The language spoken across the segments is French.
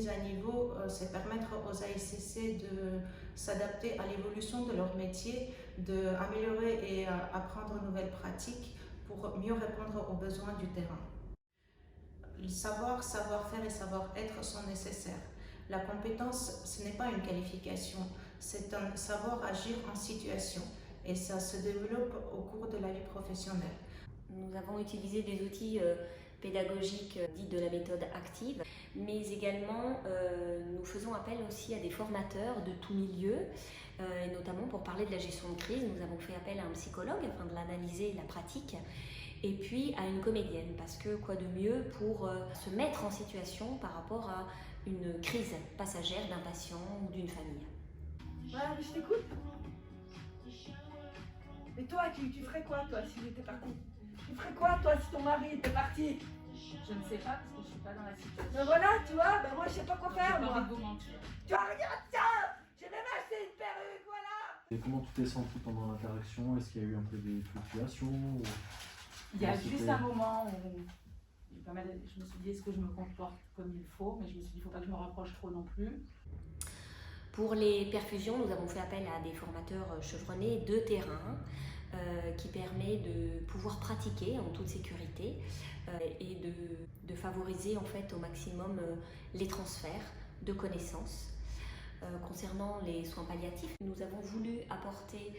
mise à niveau, c'est permettre aux ASCC de s'adapter à l'évolution de leur métier, d'améliorer et apprendre de nouvelles pratiques pour mieux répondre aux besoins du terrain. Le savoir, savoir-faire et savoir-être sont nécessaires. La compétence, ce n'est pas une qualification, c'est un savoir-agir en situation et ça se développe au cours de la vie professionnelle. Nous avons utilisé des outils pédagogiques dits de la méthode active, mais également nous faisons appel aussi à des formateurs de tout milieu, et notamment pour parler de la gestion de crise, nous avons fait appel à un psychologue afin de l'analyser, la pratique, et puis à une comédienne, parce que quoi de mieux pour se mettre en situation par rapport à une crise passagère d'un patient ou d'une famille. Ouais, mais je t'écoute. Mais toi, tu ferais quoi, toi, si j'étais partie? Tu ferais quoi, toi, si ton mari était parti? Je ne sais pas parce que je ne suis pas dans la situation. Ben voilà, tu vois, ben moi je sais pas quoi faire, J'ai pas moi. envie de vous mentir. Tu vas regarder ça. J'ai même acheté une perruque, voilà. Et comment tu t'es senti pendant l'interaction? Est-ce qu'il y a eu un peu des fluctuations ou... Il y a C'était- juste un moment où je me suis dit est-ce que je me comporte comme il faut, mais je me suis dit il ne faut pas que je me rapproche trop non plus. Pour les perfusions, nous avons fait appel à des formateurs chevronnés de terrain qui permet de pouvoir pratiquer en toute sécurité et de favoriser en fait au maximum les transferts de connaissances. Concernant les soins palliatifs, nous avons voulu apporter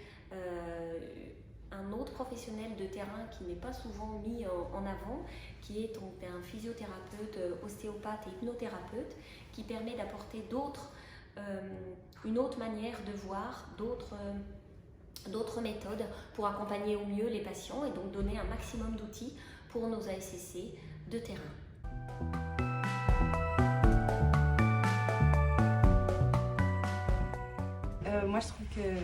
un autre professionnel de terrain qui n'est pas souvent mis en avant, qui est donc un physiothérapeute, ostéopathe et hypnothérapeute, qui permet d'apporter une autre manière de voir, d'autres méthodes pour accompagner au mieux les patients et donc donner un maximum d'outils pour nos ASCC de terrain. Moi, je trouve que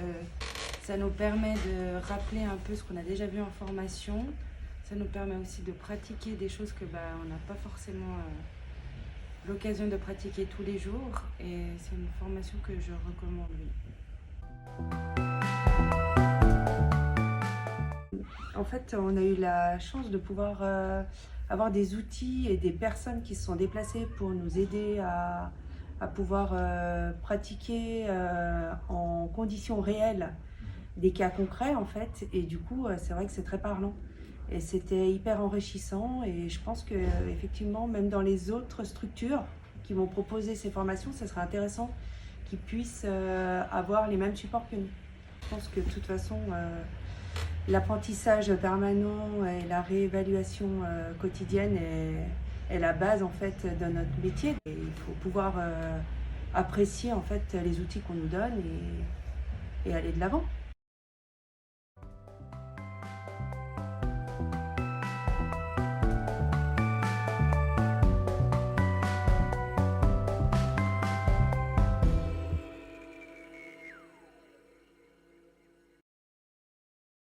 ça nous permet de rappeler un peu ce qu'on a déjà vu en formation. Ça nous permet aussi de pratiquer des choses que on n'a pas forcément l'occasion de pratiquer tous les jours. Et c'est une formation que je recommande, oui. En fait, on a eu la chance de pouvoir avoir des outils et des personnes qui se sont déplacées pour nous aider à pouvoir pratiquer en conditions réelles des cas concrets en fait, et du coup c'est vrai que c'est très parlant et c'était hyper enrichissant, et je pense que effectivement même dans les autres structures qui vont proposer ces formations, ça serait intéressant qu'ils puissent avoir les mêmes supports que nous. Je pense que de toute façon l'apprentissage permanent et la réévaluation quotidienne est la base en fait de notre métier. Et il faut pouvoir apprécier en fait les outils qu'on nous donne et aller de l'avant.